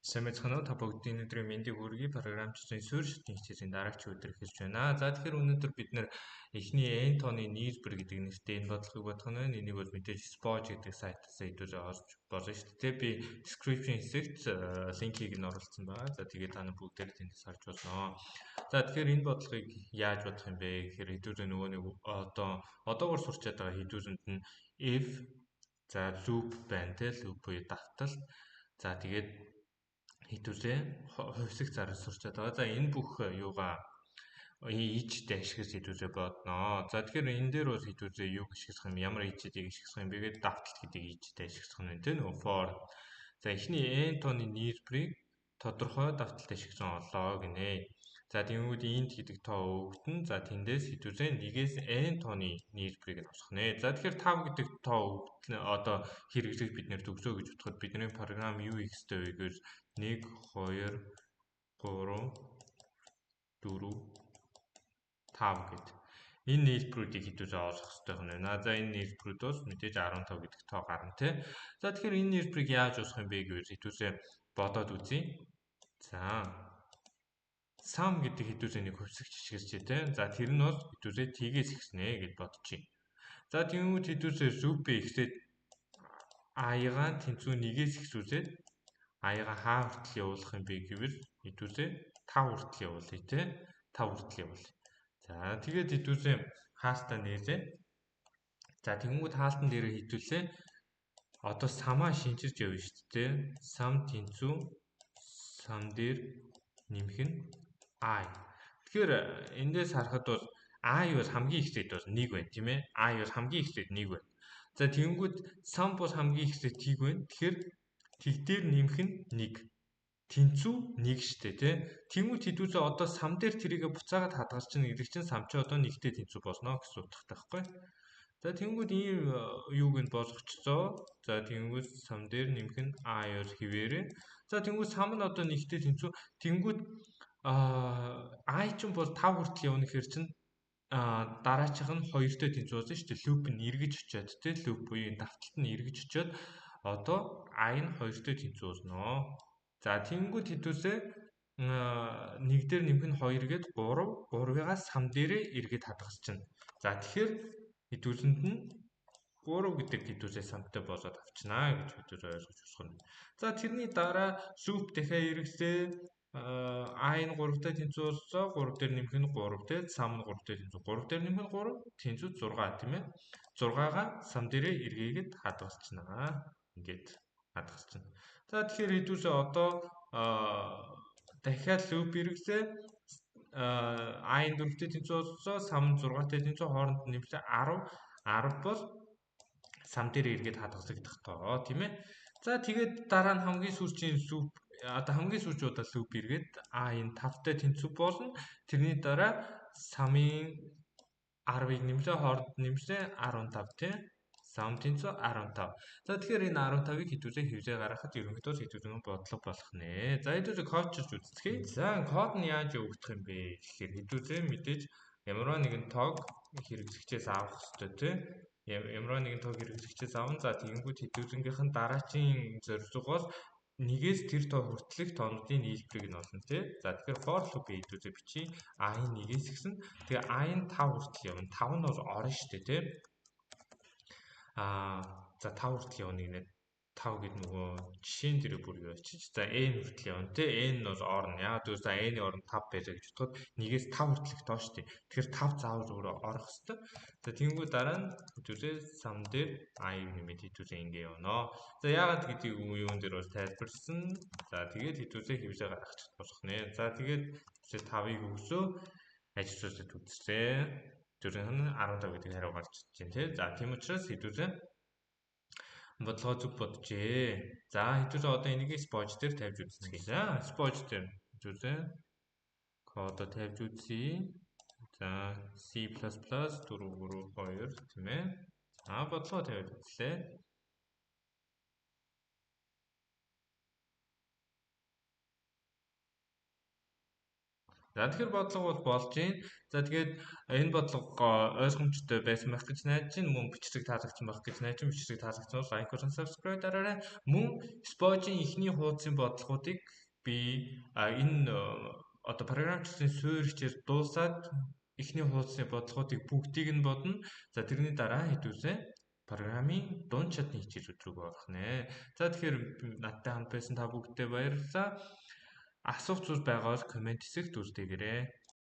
Сайн байцгаана уу? Та бүгдийн өдрийн мэндийг хүргэе. Програмчдын суурь шатны хичээлийн дараагийн өдөр эхэлж байна. За тэгэхээр өнөөдөр бид нэр эхний n тооны нийлбэр гэдэг нэртэй энэ бодлогыг бодох нь энийг бол мэдээж Spoj гэдэг сайтаас идэж авч болно шүү дээ. Би description хэсэгт линкийг нь оруулсан байна. За тэгээд та нар бүгдээр тэндээс харж болно. За тэгэхээр энэ бодлогыг яаж бодох юм бэ гэхээр хэдүүлээ нөгөө нэг одоогор сурч байгаа хэдүүлэнд нь if за loop байна те loop буюу давтал. За тэгээд хэдүүлээ хувьсах зарал сурч байгаа. За энэ бүх юугаа ичтэй ашиглаж хэдүүлээ бодноо. За тэгэхээр энэ дээр бол хэдүүлээ юу ашиглах юм, ямар ичэдийг ашиглах юм бэ гэдэг давталт гэдэг ичтэй ашиглах нь тийм үү? For. За эхний n тооны нийлбэрийг тодорхой давталт ашиглаж олоо гинэ. За тэгвэл int гэдэг тоо өгдөн. За тэндээс хэдүүлээ нэгээс n тооны нийлбэрийг нь авах нэ. За тэгэхээр 5 гэдэг тоо өгдөн одоо хэрэглэж бид нэр төгсөө гэж бодоход бидний програм юу хийх ёстой вэ гэхээр 1 2 3 4 5 гэд энэ нийлбэрүүдийг хэдүүлээ олох хэрэгтэй байна. За энэ нийлбэрүүд бол мэдээж 15 гэдэг тоо гарна тий. За тэгэхээр энэ нийлбэрийг яаж усах юм бэ гэвэл хэдүүлээ бодоод үзье. За sum гэдэг хэдүүлээ нэг хувьсагч ашиглаж тий. За тэр нь бол хэдүүлээ тгээс ихснэ гэж бодчих. За тэгвэл хэдүүлээ loop ихсээд i-га тэнцүү 1-ээс ихсүүлээд i-га хаа хүртэл явуулах юм бэ гэвэл хэдүүлээ 5 хүртэл явуулъя тий. 5 хүртэл явуулъя. За тэгээд хэдүүлээ хаалтаа нээлээ. За тэгэнгүүт хаалтан дээр хэдүүлээ одоо самаа шинжирч явна шүү дээ. Сам тэнцүү сам дээр нэмэх нь i. Тэгэхээр эндээс харахад бол i бол хамгийн ихтэйд бол 1 байна тийм ээ. i бол хамгийн ихтэйд 1 байна. За тэгэнгүүт sum бол хамгийн ихтэйд тийг байна. Тэгэхээр тэг дээр нэмэх нь 1. Тэнцүү 1 штэ тий. Тэнгүүт хэдүүлээ одоо сам дээр тэрийгэ буцаагаад хадгалж чинь гэдэг чинь сам чи одоо 1-тэй тэнцүү болно гэсэн утгатай байхгүй. За тэнгүүт ийм юуг нь болгочихлоо. За тэнгүүт сам дээр нэмэх нь i-оор хിവэрэ. За тэнгүүт сам нь одоо 1-тэй тэнцүү. Тэнгүүт i чинь бол 5 хүртэл явна гэхэр чинь дараачих нь 2-тэй тэнцүү болно шүү дээ. Loop нь эргэж очиод тий. Loop буюу давталт нь эргэж очиод одоо i нь 2-тэй тэнцүү болно. За тэнгүүд хэдүүлээ 1 дээр нэмэх нь 2 гээд 3, 3-ыгаа сам дээрээ эргээд хадгалж чинь. За тэгэхээр хэдүүлэнд нь 3 гэдэг хэдүүлээ самтай болоод авчнаа гэж хэдүүлээ ойлгож болох нь. За тэрний дараа loop дахиад эргэлээ i нь 3-тай тэнцүү боллоо. 3 дээр нэмэх нь 3 те сам нь 3-тай тэнцүү. 3 дээр нэмэх нь 3 тэнцүү 6 тийм ээ. 6-гаа сам дээрээ эргээгээд хадгалчихнаа. Ингээд хадгалчихна. За тэгэхээр хэдүүлээ одоо дахиад loop хэрэглээ i нь 4-тэй тэнцүү боллоо, сам нь 6-тай тэнцүү хооронд нэмэлт 10 бол сам дээр эргээд хадгалагдах тоо тийм ээ. За тэгээд дараа нь хамгийн сүүлчийн loop одоо хамгийн сүүлч удаа loop эргээд i нь 5-тай тэнцүү болно. Тэрний дараа самын 10-ыг нэмлээ хооронд нэмлээ 15 тийм сам тэнцүү 15. За тэгэхээр энэ 15-ыг хэдүүлээ хэвлээ гаргахад ерөнхийдөө хэдүүлэн бодлого болох нэ. За хэдүүлээ кодчилж үздэхээ. За код нь яаж өгдөх юм бэ гэхээр хэдүүлээ мэдээж ямар нэгэн тоог хэрэглэгчээс авах хэрэгтэй тийм. Ямар нэгэн тоог хэрэглэгчээс авна. За тэгэнгүүт хэдүүлэнгийнх нь дараачийн зорилго бол нэгээс тэр тоо хүртэлх тоонуудын нийлбэрийг нь олно тий. За тэгэхээр for loop-ийг хэдүүлээ бичиж i нь 1-ээс ихсэн. Тэгээ i нь 5 хүртэл явна. 5 нь бол орно шүү дээ тий. За 5 хүртэл явна гинэ. 5 гэдэг нөгөө жишээн дээр бүр юу очиж. За n хүртэл явна тий. n нь бол орно. Яагаад гэвэл за n-ийн оронд 5 байлаа гэж бодоход 1-ээс 5 хүртэл их тоо шүү дээ. Тэгэхээр 5 заавал өөрөө орох хэвээр. За тэгэнгүүт дараа нь хэдүүлээ сам дээр i-г нэмээд хэдүүлээ ингэ явна. За яагаад гэдгийг юун дээр бол тайлбарлсан. За тэгээд хэдүүлээ хэвлээ гаргачих болох нэ. За тэгээд 5-ыг өгсөө ажиллуулад үзлээ. Тэрэн нь 15 гэдэг хариу гарч ирж байна тий. За тийм учраас хэдүүлээ бодлогоо зүг боджээ. За хэдүүлээ одоо энийг Spoj дээр тавьж үзье. За Spoj дээр хэдүүлээ кодо тавьж үзье. За C++ 432 тийм ээ. За бодлогоо тавьж үзлээ. За тэгэхээр бодлого бол болж байна. За тэгээд энэ бодлого ойлгомжтой байсан байх гэж найдаж байна. Мөн бичлэг таалагдсан байх гэж найдаж байна. Бичлэг таалагдсан бол лайк болон subscribe дараарай. Мөн Spoj-ийн ихний хуудсын бодлогуудыг би энэ одоо програмчлалын суурьчээр дуусаад ихний хуудасны бодлогуудыг бүгдийг нь бодно. За тэрний дараа хэдүүлээ програмын дунд чадны хичээл өдрөг болох нэ. За тэгэхээр надтай хамт байсан та бүгдээ баярлалаа. Асуух зүйл байгаа бол комент хэсэгт үлдээгээрэй.